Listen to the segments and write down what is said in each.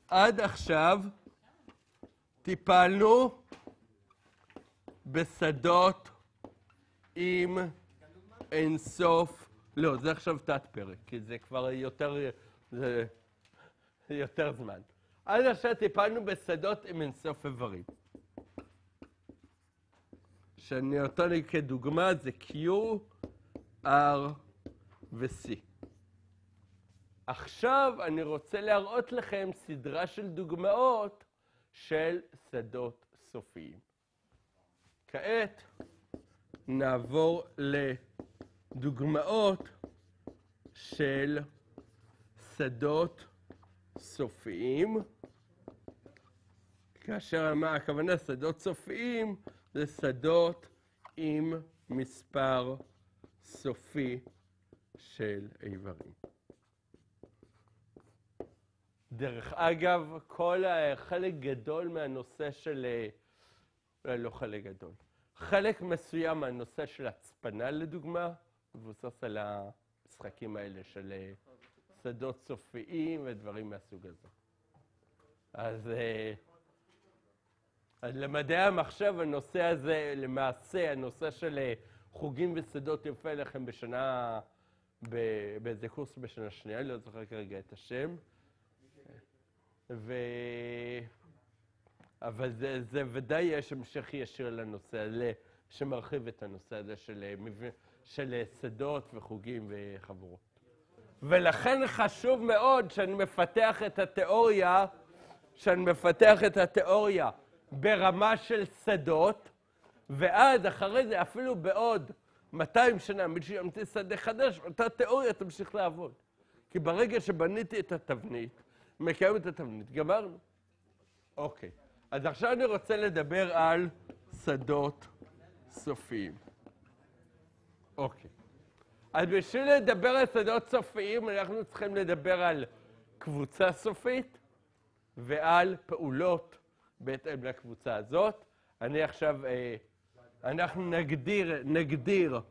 עד עכשיו טיפלנו בשדות עם אינסוף, לא, זה עכשיו תת פרק, כי זה כבר יותר זמן. עד עכשיו טיפלנו בשדות עם אינסוף איברים. שאני נותן לי כדוגמה זה Q, R ו-C. עכשיו אני רוצה להראות לכם סדרה של דוגמאות של שדות סופיים. כעת נעבור לדוגמאות של שדות סופיים. כאשר מה הכוונה שדות סופיים? זה שדות עם מספר סופי של איברים. דרך אגב, חלק גדול מהנושא של, לא חלק גדול, חלק מסוים מהנושא של הצפנה לדוגמה, מבוסס על המשחקים האלה של שדות סופיים ודברים מהסוג הזה. אז למדעי המחשב הנושא הזה, למעשה הנושא של חוגים ושדות יופיע לכם בשנה, באיזה קורס בשנה שנייה, לא זוכר כרגע את השם. אבל זה ודאי יש המשך ישיר לנושא הזה, שמרחיב את הנושא הזה של שדות וחוגים וחברות. ולכן חשוב מאוד שאני מפתח את התיאוריה, ברמה של שדות, ואז אחרי זה אפילו בעוד 200 שנה, מי שימציא שדה חדש, אותה תיאוריה תמשיך לעבוד. כי ברגע שבניתי את התבנית, מקיים את התבנית, גמרנו. אוקיי, אז עכשיו אני רוצה לדבר על שדות סופיים. אוקיי. אז בשביל לדבר על שדות סופיים, אנחנו צריכים לדבר על קבוצה סופית ועל פעולות בהתאם לקבוצה הזאת. אנחנו נגדיר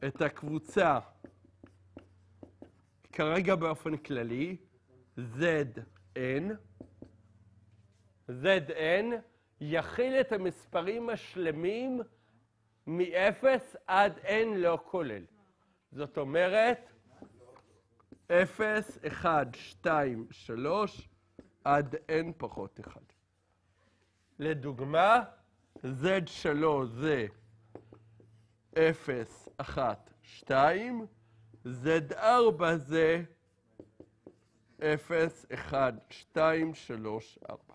את הקבוצה כרגע באופן כללי, ZN. ZN יכיל את המספרים השלמים מ-0 עד N לא כולל. זאת אומרת, 0, 1, 2, 3, עד N פחות 1. לדוגמה, Z3 זה 0, 1, 2, Z4 זה 0, 1, 2, 3, 4.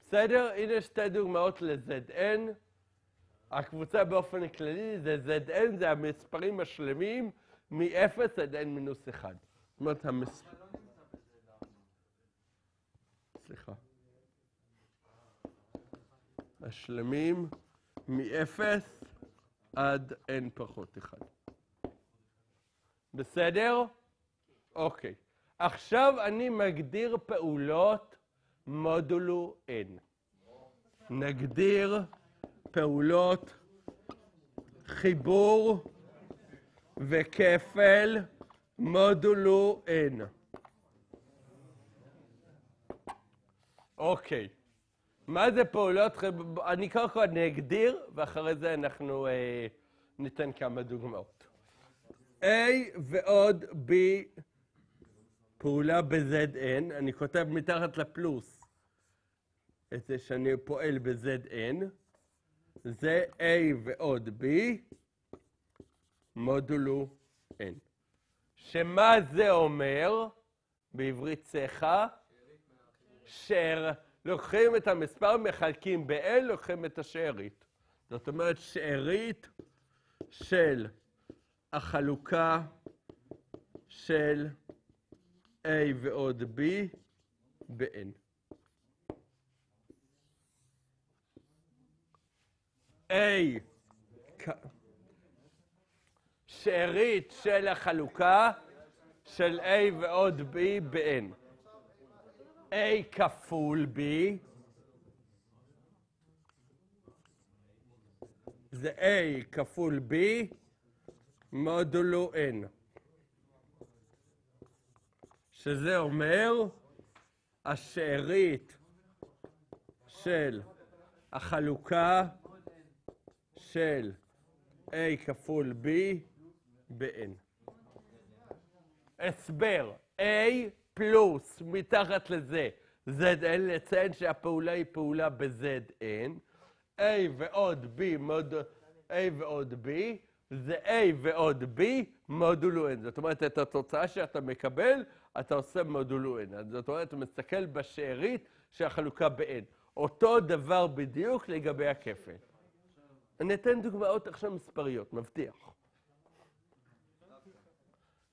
בסדר? הנה שתי דוגמאות ל-ZN. הקבוצה באופן כללי זה ZN, זה המספרים השלמים מ-0 עד N מינוס 1. זאת אומרת, סליחה. השלמים מ-0 עד N פחות 1. בסדר? אוקיי. עכשיו אני מגדיר פעולות מודולו N. נגדיר פעולות חיבור וכפל מודולו N. אוקיי. מה זה פעולות חיבור? אני קודם כל נגדיר, ואחרי זה אנחנו ניתן כמה דוגמאות. A ועוד B פעולה ב-ZN, אני כותב מתחת לפלוס את זה שאני פועל ב-ZN, זה A ועוד B מודולו N. שמה זה אומר בעברית צחה? לוקחים את המספר, מחלקים ב-N, לוקחים את השארית. זאת אומרת, שארית של החלוקה של A ועוד B ב-N. שארית של החלוקה של A ועוד B ב-N. A כפול B זה A כפול B מודולו N. שזה אומר השארית של החלוקה של A כפול B ב-N. הסבר, A פלוס מתחת לזה ZN, לציין שהפעולה היא פעולה ב-ZN, A ועוד B זה A ועוד B מודולו N. זאת אומרת, את התוצאה שאתה מקבל, אתה עושה מודולו N. זאת אומרת, אתה מסתכל בשארית של החלוקה ב-N. אותו דבר בדיוק לגבי הכפל. אני אתן דוגמאות עכשיו מספריות, מבטיח.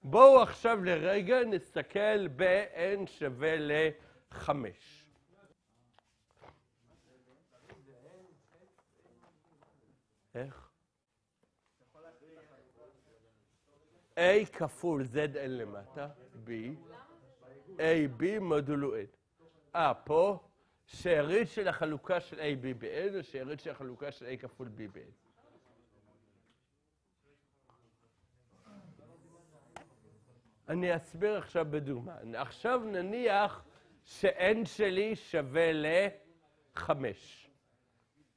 בואו עכשיו לרגע נסתכל ב-N שווה ל-5. איך? A כפול ZN למטה, B, AB מודולו N. פה שארית של החלוקה של AB ב-N, ושארית של החלוקה של A כפול B ב-N. אני אסביר עכשיו בדוגמה. עכשיו נניח ש-N שלי שווה ל-5.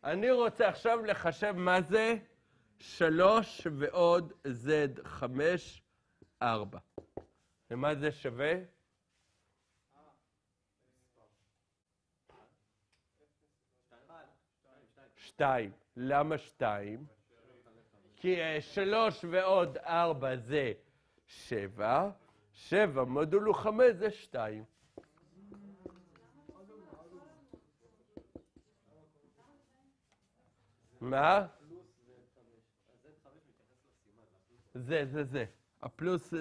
אני רוצה עכשיו לחשב מה זה 3 ועוד Z5, 4. למה זה שווה? 2. למה 2? כי 3 ועוד 4 זה 7. 7 מודולו 5 זה 2. מה? זה. הפלוס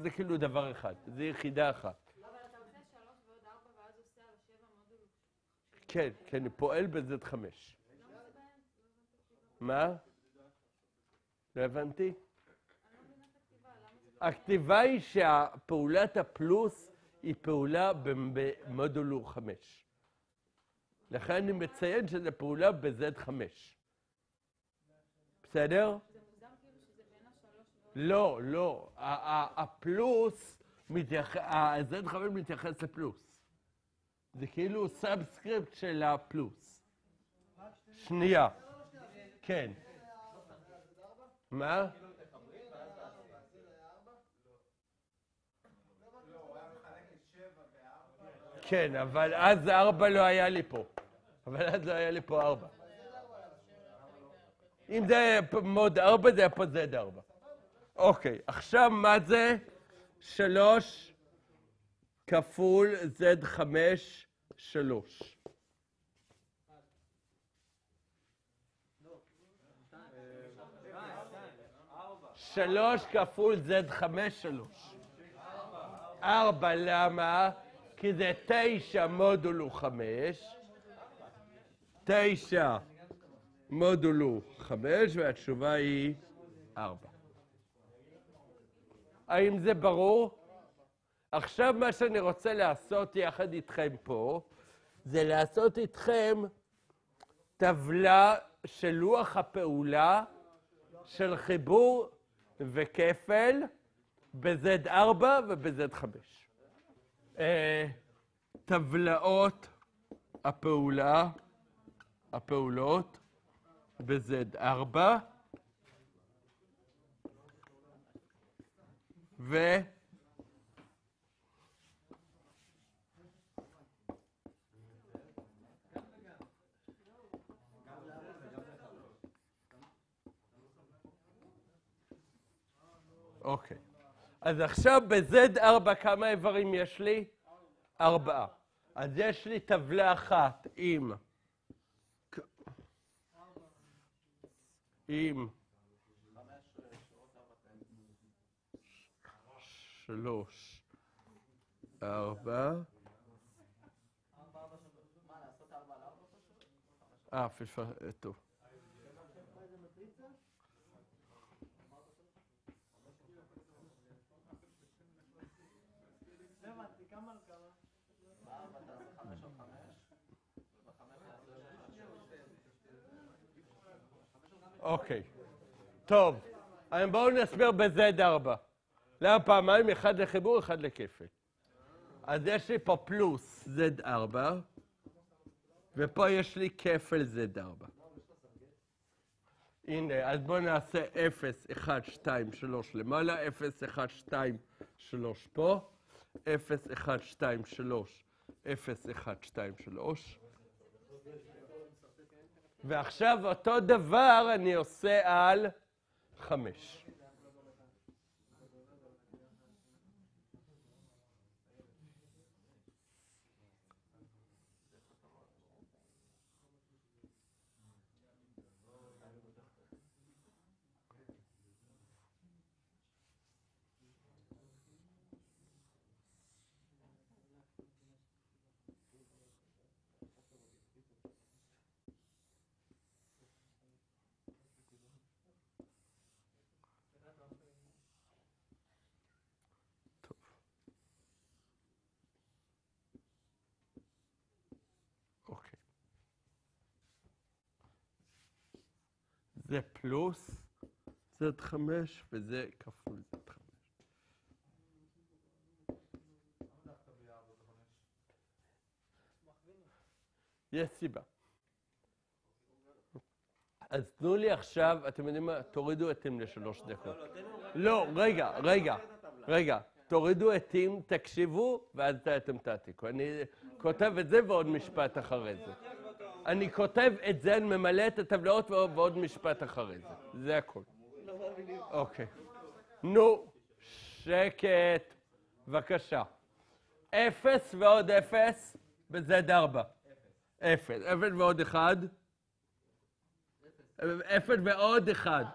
זה כאילו דבר אחד. זה יחידה אחת. אבל אתה עושה 3 ועוד 4 ואז עושה על 7 מודולו. כן, כי אני פועל ב-Z5. מה? לא הבנתי? הכתיבה היא שהפעולת הפלוס היא פעולה במודולו 5. לכן אני מציין שזה פעולה ב-Z5. בסדר? זה מוזר כאילו שזה בין ה-3 ועוד... לא. הפלוס, ה-Z5 מתייחס לפלוס. זה כאילו סאבסקריפט של הפלוס. שנייה. כן. מה? כן, אבל אז 4 לא היה לי פה. אבל 4. אם זה היה מוד 4, זה היה פה Z4. אוקיי, עכשיו מה זה? 3 כפול Z5, 3. 3 כפול Z5, 3. 4, למה? כי זה 9 מודולו 5. 9 מודולו 5, והתשובה היא 4. האם זה ברור? עכשיו מה שאני רוצה לעשות יחד איתכם פה, זה לעשות איתכם טבלה של לוח הפעולה של חיבור וכפל ב-Z4 וב-Z5. טבלאות הפעולות ב-Z4 אוקיי. אז עכשיו ב-Z4 כמה איברים יש לי? 4. אז יש לי טבלה אחת עם 3, 4. טוב. אוקיי, טוב, בואו נסביר ב-Z4. למה פעמיים? אחד לחיבור, אחד לכפל. אז יש לי פה פלוס Z4, ופה יש לי כפל Z4. הנה, אז בואו נעשה 0, 1, 2, 3 למעלה, 0, 1, 2, 3 פה, 0, 1, 2, 3, 0, 1, 2, 3. ועכשיו אותו דבר אני עושה על 5. אוקיי. זה פלוס Z5 וזה כפול Z5. יש סיבה. אז תנו לי עכשיו, אתם יודעים מה? תורידו עטים ל3 דקות. לא, רגע. תורידו עטים, תקשיבו, ואז אתם תעתיקו. אני כותב את זה ועוד משפט אחרי זה. אני כותב את זה, אני ממלא את הטבלאות ועוד משפט אחרי זה. זה הכל. אוקיי. נו, שקט. בבקשה. 0 ועוד 0 ב-Z4. 0. 0 ועוד 1. 0 ועוד 1.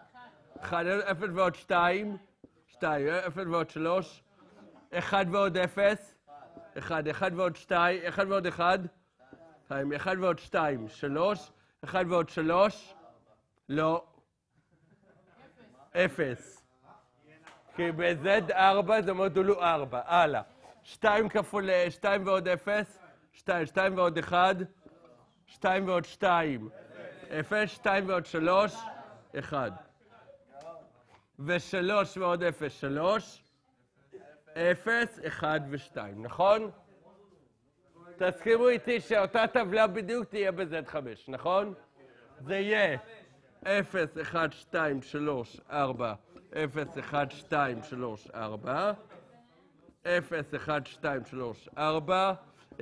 0 ועוד 2. 2. 0 ועוד 3. 1 ועוד 0. 1. 1 ועוד 2. 1 ועוד 1. 1 ועוד 2. 3. 1 ועוד 3. לא. 0. כי ב-Z4 זה מודולו 4. הלאה. 2 כפול 2 ועוד 0. 2. 2 ועוד 1. 2 ועוד 2. 0. 2 ועוד 3. 1. ו3 ועוד 0. 3. 0, 1 ו2, נכון? תסכימו איתי שאותה טבלה בדיוק תהיה ב-Z5, נכון? זה יהיה 0, 1, 2, 3, 4, 0, 1, 2, 3, 4, 0, 1, 2, 3, 4,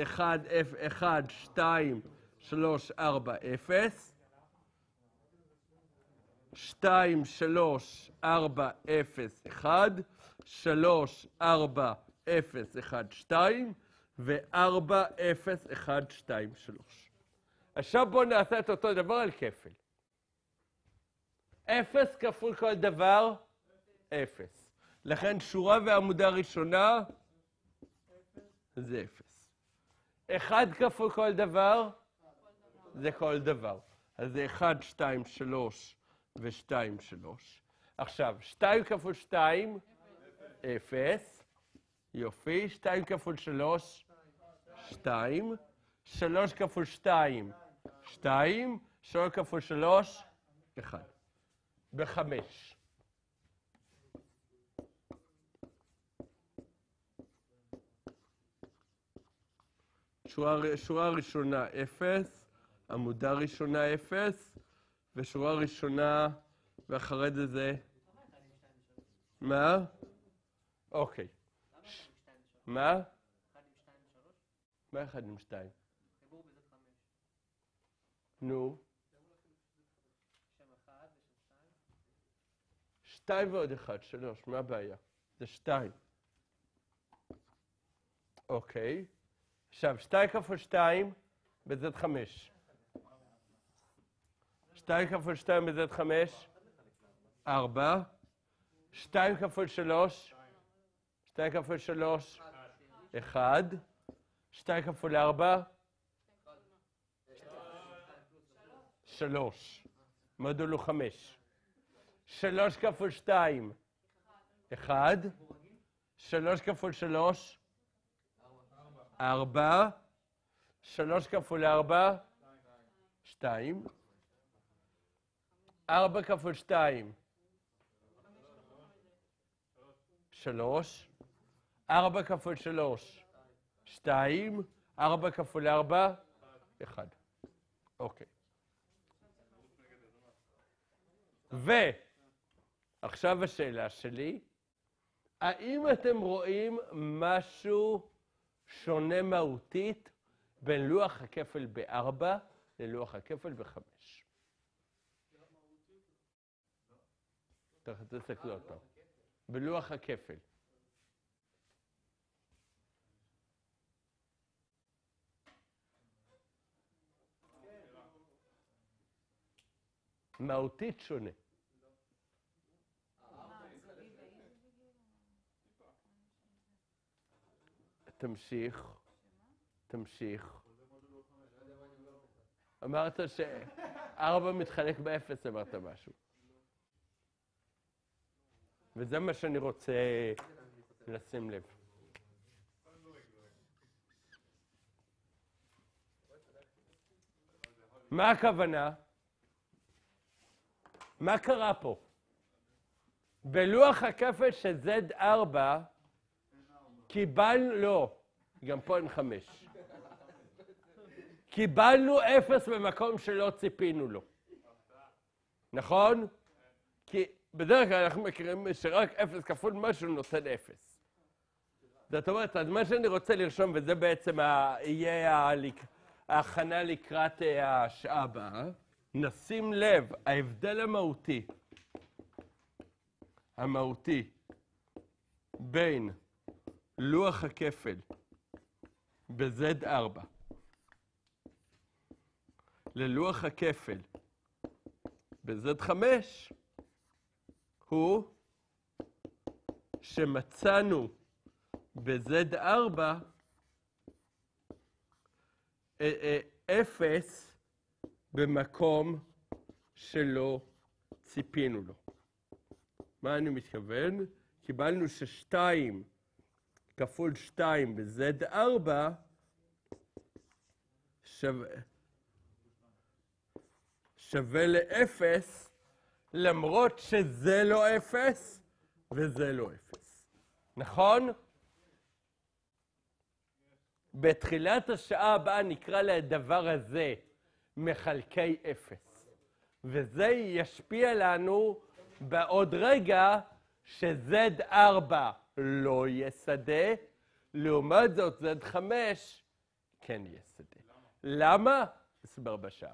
1, 1, 2, 3, 4, 0, 2, 3, 4, 0, 1, 3, 4, 0, 1, 2, ו-4, 0, 1, 2, 3. עכשיו בואו נעשה את אותו דבר על כפל. 0 כפול כל דבר, 0. לכן שורה ועמודה ראשונה, זה 0. 1 כפול כל דבר, זה כל דבר. אז זה 1, 2, 3 ו-2, 3. עכשיו, 2 כפול 2, 0, יופי, 2 כפול 3, 2, 3 כפול 2, 2, 3 כפול 3, 1. ב5. שורה ראשונה 0, עמודה ראשונה 0, ושורה ראשונה, ואחרי זה, מה? אוקיי. מה? 1 עם 2. חיבור ב-Z5. נו. שם 1 ושם 2. 2 ועוד 1, 3, מה הבעיה? זה 2. אוקיי. עכשיו, 2 כפול 2 ב-Z5. 2 כפול 2 ב-Z5, 4. 2 כפול 3, 2 כפול 3, 1. 2 כפול 4, 3. מודולו 5. 3 כפול 2, 1. 3 כפול 3, 4. 3 כפול 4, 2. 4 כפול 2, 3. 4 כפול 3, 2, 4 כפול 4, 1. אוקיי. ועכשיו השאלה שלי, האם אתם רואים משהו שונה מהותית בין לוח הכפל ב-4 ללוח הכפל ב-5? תסתכלו עוד פעם. בלוח הכפל. מהותית שונה. תמשיך. אמרת ש4 מתחלק ב-0, אמרת משהו. וזה מה שאני רוצה לשים לב. מה הכוונה? מה קרה פה? בלוח הכפל של Z4 קיבלנו, לא, גם פה אין 5. קיבלנו 0 במקום שלא ציפינו לו. נכון? כי בדרך כלל אנחנו מכירים שרק 0 כפול משהו נותן 0. זאת אומרת, אז מה שאני רוצה לרשום, וזה בעצם יהיה ההכנה לקראת השעה הבאה, נשים לב, ההבדל המהותי בין לוח הכפל ב-Z4 ללוח הכפל ב-Z5 הוא שמצאנו ב-Z4 0 במקום שלא ציפינו לו. מה אני מתכוון? קיבלנו ש2 כפול 2 ב-Z4 שווה ל-0, למרות שזה לא 0 וזה לא 0. נכון? בתחילת השעה הבאה נקרא לדבר הזה מחלקי 0. וזה ישפיע לנו בעוד רגע ש-Z4 לא יהיה שדה, לעומת זאת Z5 כן יהיה שדה. למה? הסבר בשעה.